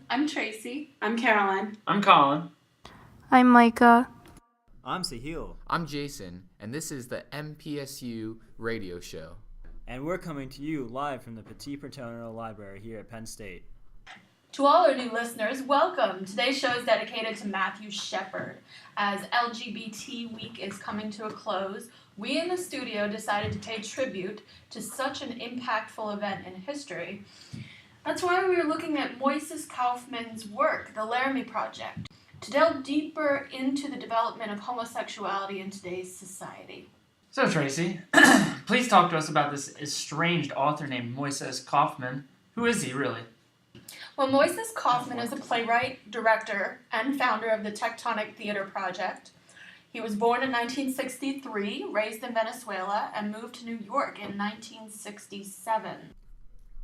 I'm Tracy. I'm Caroline. I'm Colin. I'm Micah. I'm Sahil. I'm Jason, and this is the MPSU radio show. And we're coming to you live from the Petit Fraternal Library here at Penn State. To all our new listeners, welcome. Today's show is dedicated to Matthew Shepard. As LGBT Week is coming to a close, we in the studio decided to pay tribute to such an impactful event in history. That's why we were looking at Moises Kaufman's work, the Laramie Project, to delve deeper into the development of homosexuality in today's society. So, Tracy, please talk to us about this estranged author named Moises Kaufman. Who is he, really? Well, Moises Kaufman is a playwright, director, and founder of the Tectonic Theater Project. He was born in 1963, raised in Venezuela, and moved to New York in 1967.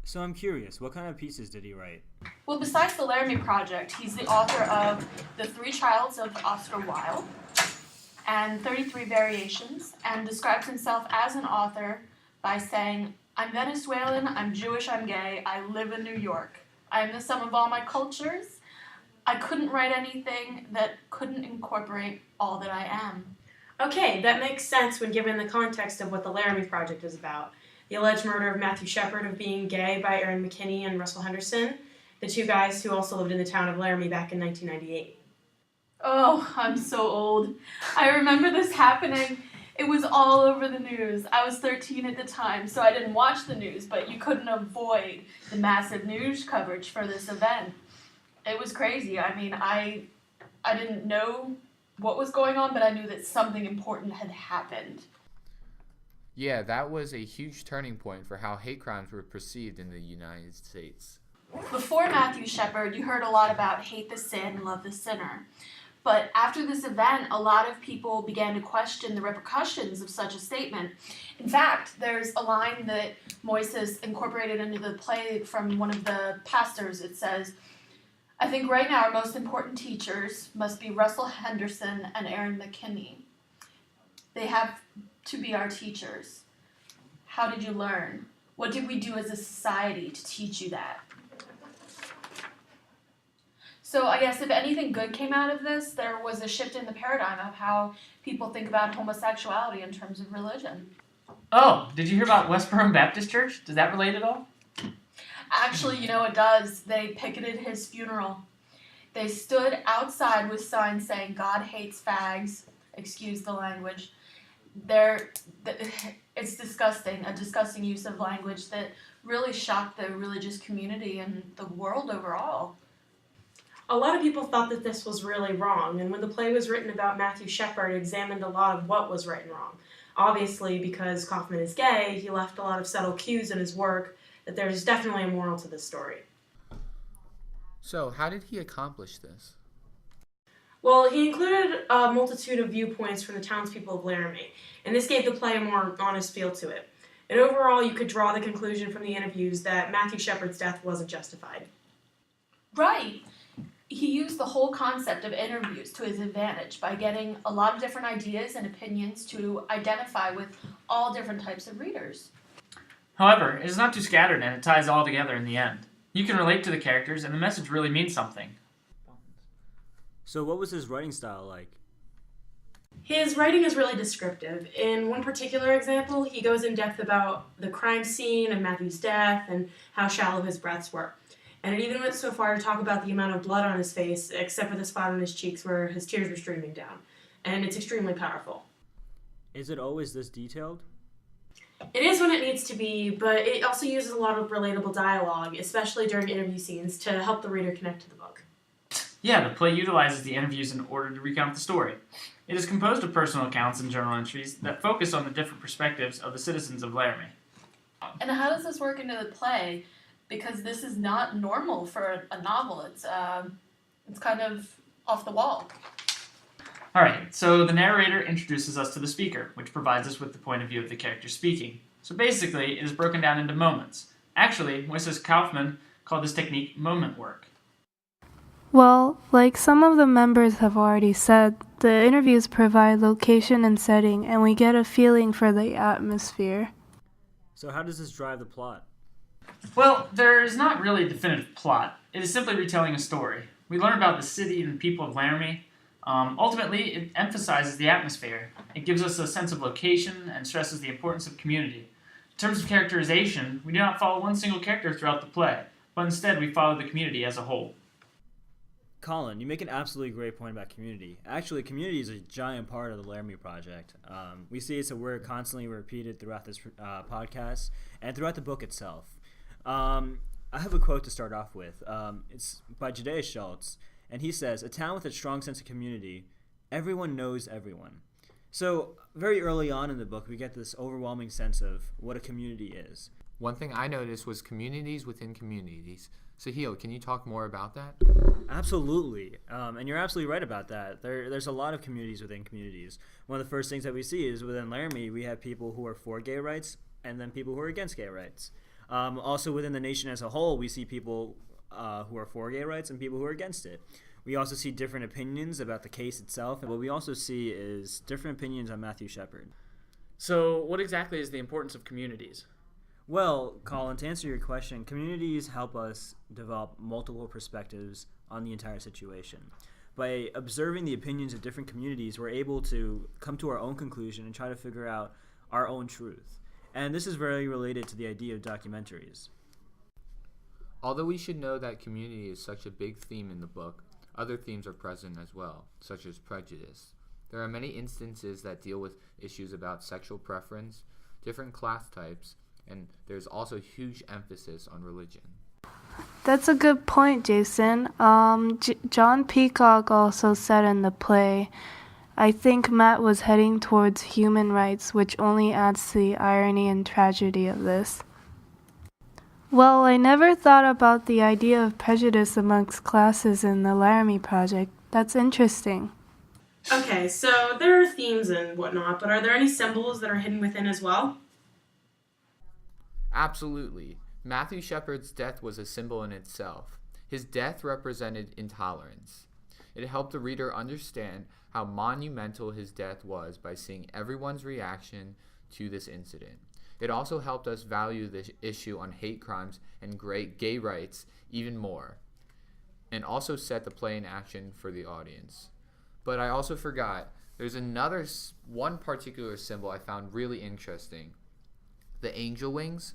So I'm curious, what kind of pieces did he write? Well, besides the Laramie Project, he's the author of The Three Childs of Oscar Wilde and 33 Variations, and describes himself as an author by saying, "I'm Venezuelan, I'm Jewish, I'm gay, I live in New York. I am the sum of all my cultures. I couldn't write anything that couldn't incorporate all that I am." Okay, that makes sense when given the context of what the Laramie Project is about. The alleged murder of Matthew Shepard of being gay by Aaron McKinney and Russell Henderson, the two guys who also lived in the town of Laramie back in 1998. Oh, I'm so old. I remember this happening. It was all over the news. I was 13 at the time, so I didn't watch the news, but you couldn't avoid the massive news coverage for this event. It was crazy. I mean, I didn't know what was going on, but I knew that something important had happened. Yeah, that was a huge turning point for how hate crimes were perceived in the United States. Before Matthew Shepard, you heard a lot about hate the sin, love the sinner. But after this event, a lot of people began to question the repercussions of such a statement. In fact, there's a line that Moises incorporated into the play from one of the pastors. It says, "I think right now our most important teachers must be Russell Henderson and Aaron McKinney. They have to be our teachers. How did you learn? What did we do as a society to teach you that?" So I guess if anything good came out of this, there was a shift in the paradigm of how people think about homosexuality in terms of religion. Oh, did you hear about Westboro Baptist Church? Does that relate at all? Actually, it does. They picketed his funeral. They stood outside with signs saying, "God hates fags," excuse the language. It's disgusting, a disgusting use of language that really shocked the religious community and the world overall. A lot of people thought that this was really wrong, and when the play was written about Matthew Shepard, it examined a lot of what was right and wrong. Obviously, because Kaufman is gay, he left a lot of subtle cues in his work that there's definitely a moral to this story. So, how did he accomplish this? Well, he included a multitude of viewpoints from the townspeople of Laramie, and this gave the play a more honest feel to it. And overall, you could draw the conclusion from the interviews that Matthew Shepard's death wasn't justified. Right. He used the whole concept of interviews to his advantage by getting a lot of different ideas and opinions to identify with all different types of readers. However, it is not too scattered and it ties all together in the end. You can relate to the characters and the message really means something. So what was his writing style like? His writing is really descriptive. In one particular example, he goes in depth about the crime scene and Matthew's death and how shallow his breaths were. And it even went so far to talk about the amount of blood on his face, except for the spot on his cheeks where his tears were streaming down. And it's extremely powerful. Is it always this detailed? It is when it needs to be, but it also uses a lot of relatable dialogue, especially during interview scenes, to help the reader connect to the book. Yeah, the play utilizes the interviews in order to recount the story. It is composed of personal accounts and journal entries that focus on the different perspectives of the citizens of Laramie. And how does this work into the play? Because this is not normal for a novel. It's kind of off the wall. Alright, so the narrator introduces us to the speaker, which provides us with the point of view of the character speaking. So basically, it is broken down into moments. Actually, Moises Kaufman called this technique moment work. Well, like some of the members have already said, the interviews provide location and setting, and we get a feeling for the atmosphere. So how does this drive the plot? Well, there is not really a definitive plot. It is simply retelling a story. We learn about the city and the people of Laramie. Ultimately, it emphasizes the atmosphere. It gives us a sense of location and stresses the importance of community. In terms of characterization, we do not follow one single character throughout the play, but instead we follow the community as a whole. Colin, you make an absolutely great point about community. Actually, community is a giant part of the Laramie Project. We see it's a word constantly repeated throughout this podcast and throughout the book itself. I have a quote to start off with. It's by Judea Schultz, and he says, "A town with a strong sense of community, everyone knows everyone." So very early on in the book, we get this overwhelming sense of what a community is. One thing I noticed was communities within communities. Sahil, can you talk more about that? Absolutely, and you're absolutely right about that. There's a lot of communities within communities. One of the first things that we see is within Laramie, we have people who are for gay rights and then people who are against gay rights. Also within the nation as a whole, we see people who are for gay rights and people who are against it. We also see different opinions about the case itself, and what we also see is different opinions on Matthew Shepard. So, what exactly is the importance of communities? Well, Colin, to answer your question, communities help us develop multiple perspectives on the entire situation. By observing the opinions of different communities, we're able to come to our own conclusion and try to figure out our own truth. And this is very related to the idea of documentaries. Although we should know that community is such a big theme in the book, other themes are present as well, such as prejudice. There are many instances that deal with issues about sexual preference, different class types, and there's also huge emphasis on religion. That's a good point, Jason. John Peacock also said in the play, "I think Matt was heading towards human rights, which only adds to the irony and tragedy of this." Well, I never thought about the idea of prejudice amongst classes in the Laramie Project. That's interesting. Okay, so there are themes and whatnot, but are there any symbols that are hidden within as well? Absolutely. Matthew Shepard's death was a symbol in itself. His death represented intolerance. It helped the reader understand how monumental his death was by seeing everyone's reaction to this incident. It also helped us value the issue on hate crimes and gay rights even more, and also set the play in action for the audience. But I also forgot, there's one particular symbol I found really interesting. The angel wings.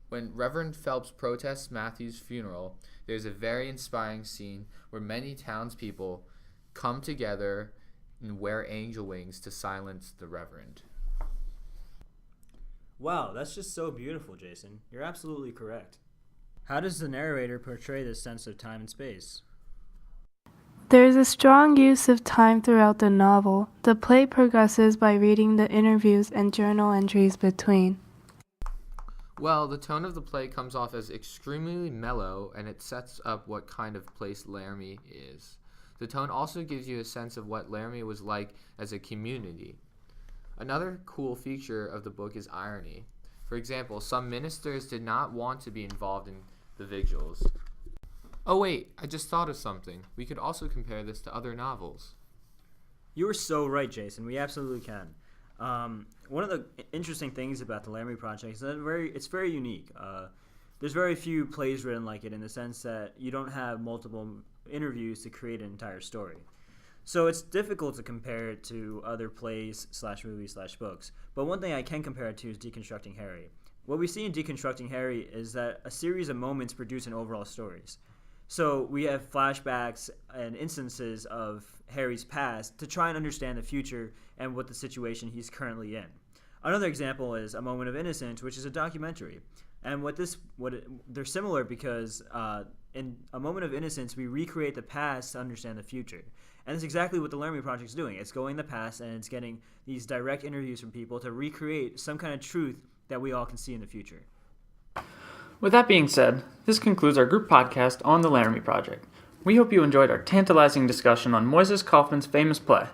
When Reverend Phelps protests Matthew's funeral, there's a very inspiring scene where many townspeople come together and wear angel wings to silence the Reverend. Wow, that's just so beautiful, Jason. You're absolutely correct. How does the narrator portray this sense of time and space? There's a strong use of time throughout the novel. The play progresses by reading the interviews and journal entries between. Well, the tone of the play comes off as extremely mellow, and it sets up what kind of place Laramie is. The tone also gives you a sense of what Laramie was like as a community. Another cool feature of the book is irony. For example, some ministers did not want to be involved in the vigils. Oh wait, I just thought of something. We could also compare this to other novels. You are so right, Jason. We absolutely can. One of the interesting things about the Laramie Project is that it's very unique. There's very few plays written like it in the sense that you don't have multiple interviews to create an entire story. So it's difficult to compare it to other plays /movies /books. But one thing I can compare it to is Deconstructing Harry. What we see in Deconstructing Harry is that a series of moments produce an overall stories. So we have flashbacks and instances of Harry's past to try and understand the future and what the situation he's currently in. Another example is A Moment of Innocence, which is a documentary. And they're similar because in A Moment of Innocence, we recreate the past to understand the future. And that's exactly what the Laramie Project is doing. It's going in the past and it's getting these direct interviews from people to recreate some kind of truth that we all can see in the future. With that being said, this concludes our group podcast on the Laramie Project. We hope you enjoyed our tantalizing discussion on Moises Kaufman's famous play.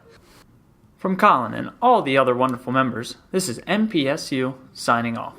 From Colin and all the other wonderful members, this is MPSU signing off.